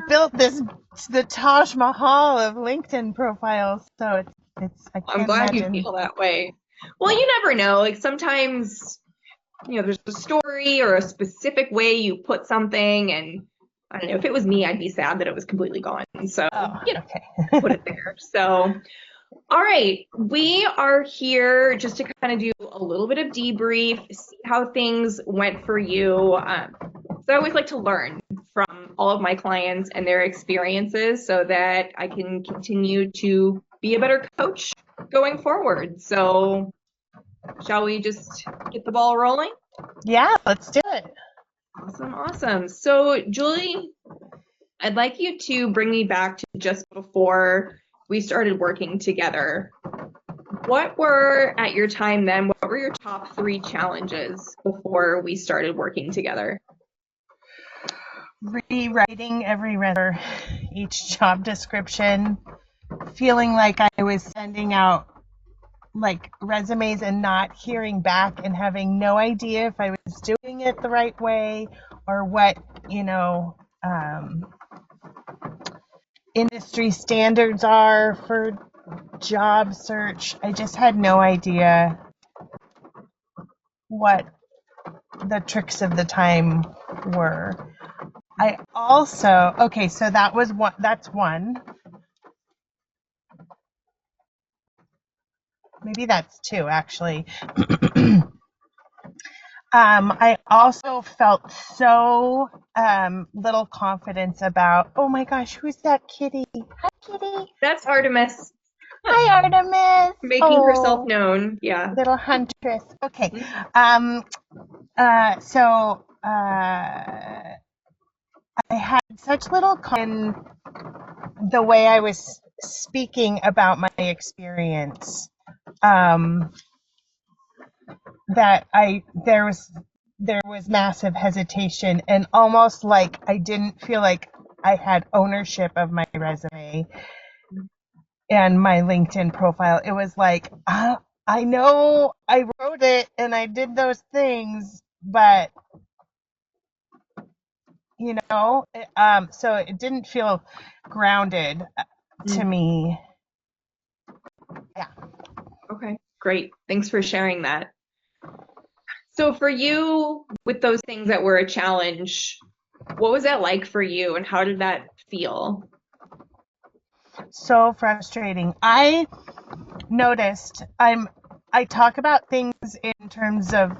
built the Taj Mahal of LinkedIn profiles, so it's I I'm can't glad you imagine. feel that way. Well, you never know. Like sometimes, there's a story or a specific way you put something, and I don't know, if it was me, I'd be sad that it was completely gone. So, Okay. put it there. So, all right, we are here just to kind of do a little bit of debrief, see how things went for you. So I always like to learn from all of my clients and their experiences so that I can continue to be a better coach going forward. So shall we just get the ball rolling? Yeah, let's do it. Awesome. So Julie, I'd like you to bring me back to just before we started working together. What were, at your time then, what were your top 3 challenges before we started working together? Rewriting every resume, each job description, feeling like I was sending out like resumes and not hearing back and having no idea if I was doing it the right way or what, industry standards are for job search. I just had no idea what the tricks of the time were. I also, okay, so that's one. Maybe that's 2, actually. I also felt so little confidence about, oh my gosh, who's that kitty? Hi, kitty. That's Artemis. Hi, Artemis. Making herself known. Yeah. Little huntress. Okay. I had such little confidence in the way I was speaking about my experience. That there was massive hesitation and almost like I didn't feel like I had ownership of my resume and my LinkedIn profile. It was like, I know I wrote it and I did those things, but so it didn't feel grounded to me. Yeah. Okay, great. Thanks for sharing that. So for you, with those things that were a challenge, what was that like for you and how did that feel? So frustrating. I noticed I talk about things in terms of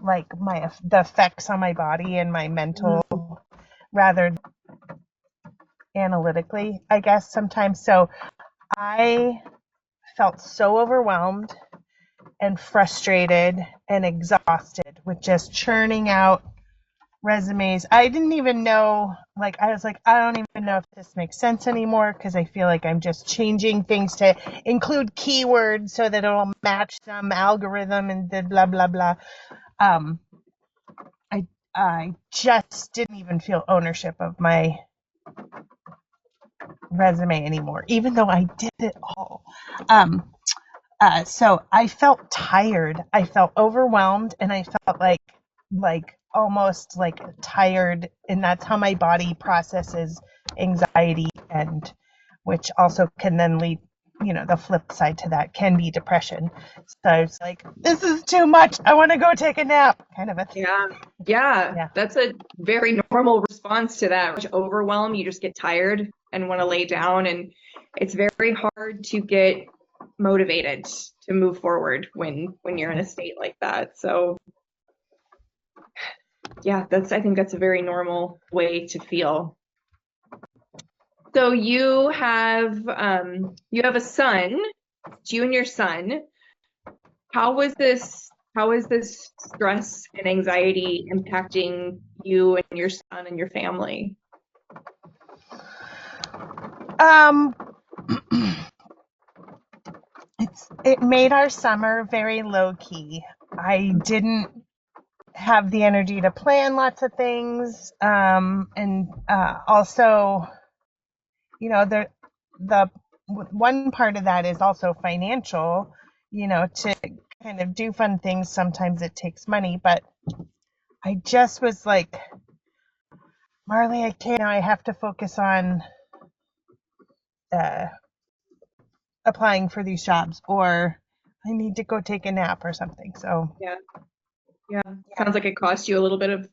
like the effects on my body and my mental rather analytically, I guess sometimes. So I felt so overwhelmed and frustrated and exhausted with just churning out resumes. I didn't even know, like, I was like, I don't even know if this makes sense anymore because I feel like I'm just changing things to include keywords so that it'll match some algorithm and blah, blah, blah. I just didn't even feel ownership of my resume anymore, even though I did it all. So I felt tired. I felt overwhelmed, and I felt like almost like tired, and that's how my body processes anxiety, and which also can then lead, the flip side to that can be depression. So I was like, this is too much. I want to go take a nap, kind of a thing. Yeah. That's a very normal response to that. Which overwhelm, you just get tired and want to lay down, and it's very hard to get motivated to move forward when you're in a state like that. So yeah, I think that's a very normal way to feel. So you have a son, it's you and your son. How is this stress and anxiety impacting you and your son and your family? It made our summer very low key. I didn't have the energy to plan lots of things, and also, the one part of that is also financial. To kind of do fun things, sometimes it takes money, but I just was like Marley, I can't. I have to focus on uh, applying for these jobs, or I need to go take a nap or something. So Yeah. Yeah. Sounds like it cost you a little bit of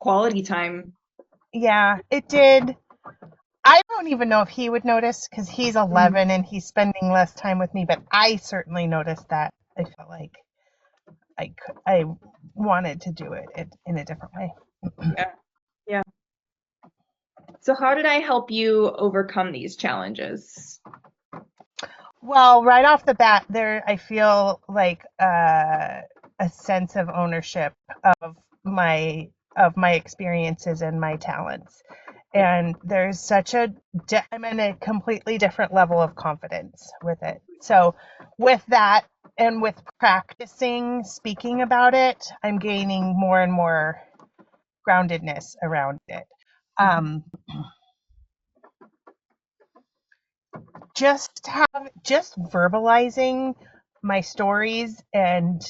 quality time. yeah, it did. I don't even know if he would notice because he's Mhm. 11 and he's spending less time with me, but I certainly noticed that. I felt like I wanted to do it in a different way. Yeah. Yeah. So how did I help you overcome these challenges? Well, right off the bat, there I feel like a sense of ownership of my of my experiences and my talents, and there's such a I'm in a completely different level of confidence with it. So, with that and with practicing speaking about it, I'm gaining more and more groundedness around it. Mhm. Um, just verbalizing my stories and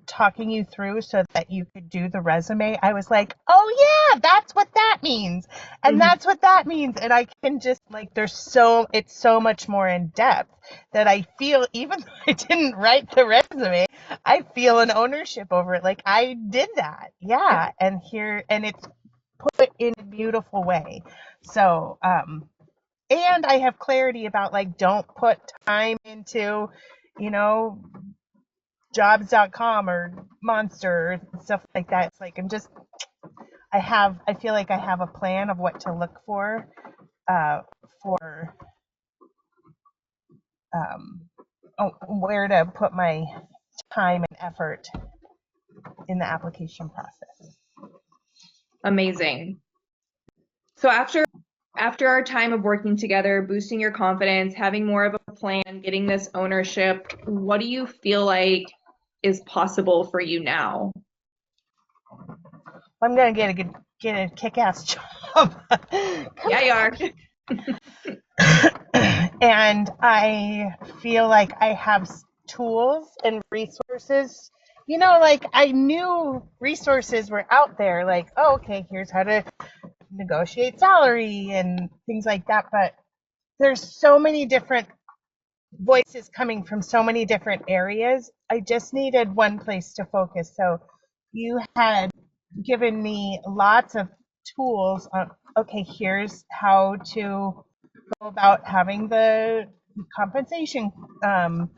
talking you through so that you could do the resume. I was like, oh yeah, that's what that means, and Mhm. that's what that means, and I can just like it's so much more in depth that I feel, even though I didn't write the resume, I feel an ownership over it, like I did that. Yeah. Yeah, and it's put in a beautiful way. So and I have clarity about like don't put time into, you know, jobs.com or Monster or stuff like that. It's like I feel like I have a plan of what to look uh for um where to put my time and effort in the application process. Amazing. So after our time of working together, boosting your confidence, having more of a plan, getting this ownership, what do you feel like is possible for you now? I'm gonna get a kick-ass job. Come Yeah, you are. and I feel like I have tools and resources. You know, like I knew resources were out there, like, oh, okay, here's how to negotiate salary and things like that. But there's so many different voices coming from so many different areas. I just needed one place to focus. So you had given me lots of tools on, okay, here's how to go about having the compensation um,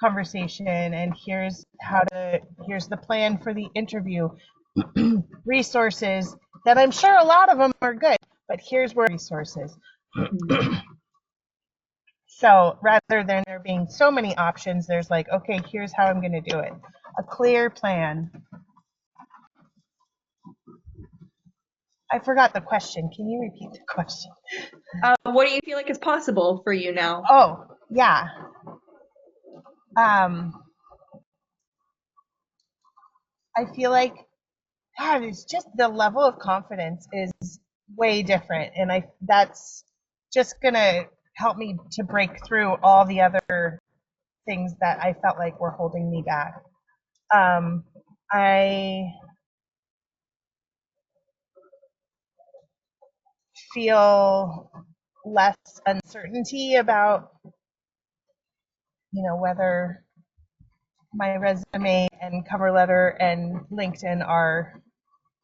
conversation, and here's the plan for the interview. Resources that I'm sure a lot of them are good, but here's where resources. Mhm. So rather than there being so many options, there's like, okay, here's how I'm going to do it. A clear plan. I forgot the question. Can you repeat the question? What do you feel like is possible for you now? Oh, yeah. Um, I feel like God, it's just the level of confidence is way different, and I that's just gonna help me to break through all the other things that I felt like were holding me back. I feel less uncertainty about, whether my resume and cover letter and LinkedIn are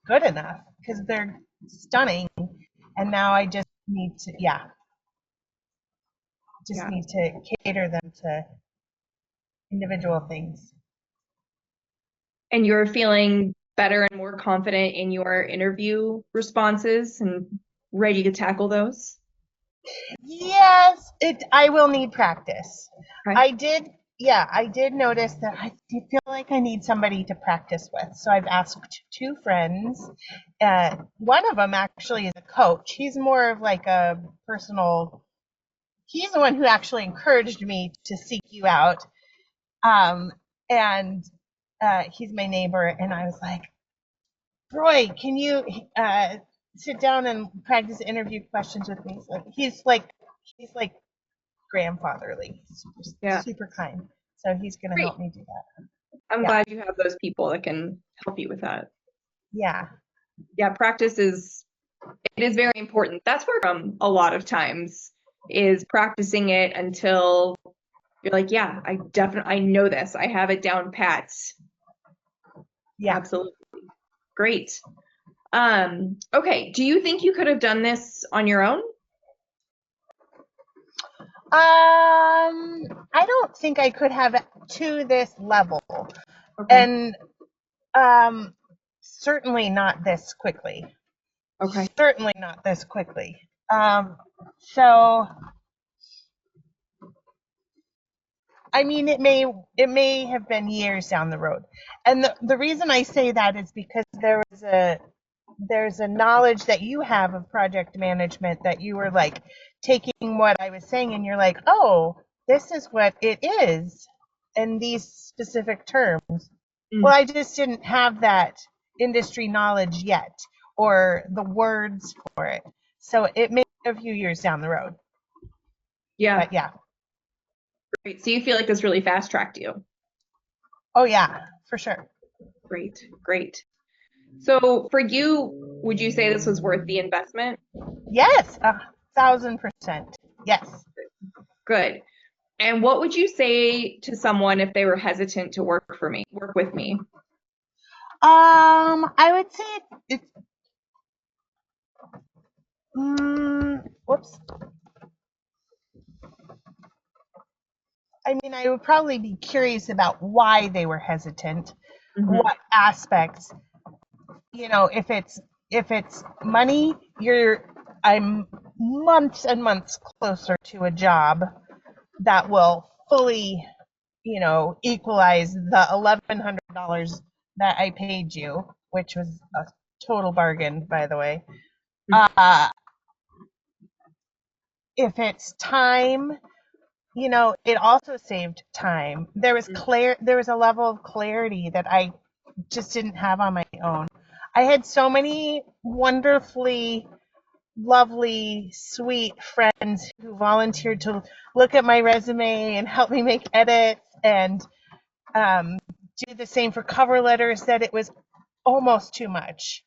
good enough because they're stunning. And now I just Yeah. need to cater them to individual things. And you're feeling better and more confident in your interview responses and ready to tackle those? Yes, I will need practice. Okay. I did, yeah, I did notice that I feel like I need somebody to practice with. So I've asked two friends. One of them actually is a coach. He's more of like a personal, he's the one who actually encouraged me to seek you out. Um, and he's my neighbor. And I was like, Roy, can you sit down and practice interview questions with me? He's like grandfatherly, super, Yeah. super kind. So he's going to Great. help me do that. I'm Yeah. glad you have those people that can help you with that. Yeah. Yeah, practice is It is very important. That's where a lot of times is practicing it until you're like, yeah, I know this. I have it down pat. Yeah. Absolutely. Great. Okay. Do you think you could have done this on your own? I don't think I could have it to this level, Okay. and certainly not this quickly. Okay. Certainly not this quickly. So I mean, it may have been years down the road, and the reason I say that is because there's a knowledge that you have of project management that you were like taking what I was saying and you're like, oh, this is what it is in these specific terms. Well, I just didn't have that industry knowledge yet or the words for it. So it may be a few years down the road. Yeah. But yeah. Great. So you feel like this really fast tracked you. Oh yeah, for sure. Great. Great. So for you, would you say this was worth the investment? Yes, 1,000%. Yes. Good. And what would you say to someone if they were hesitant to work with me? I would say it's whoops. I mean, I would probably be curious about why they were hesitant, what aspects. You know, if it's money, I'm months and months closer to a job that will fully, equalize the $1,100 that I paid you, which was a total bargain, by the way. Uh, if it's time, it also saved time. There was a level of clarity that I just didn't have on my own. I had so many wonderfully lovely, sweet friends who volunteered to look at my resume and help me make edits and do the same for cover letters that it was almost too much.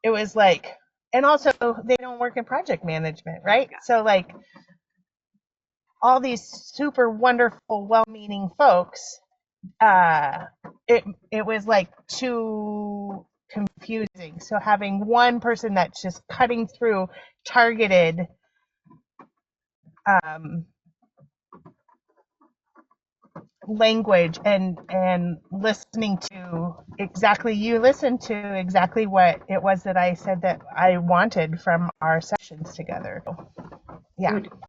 It was like, and also they don't work in project management, right? So like all these super wonderful, well-meaning folks, uh, it was like too confusing. So having one person that's just cutting through targeted um, language and listening to you listened to exactly what it was that I said that I wanted from our sessions together. Yeah. Good.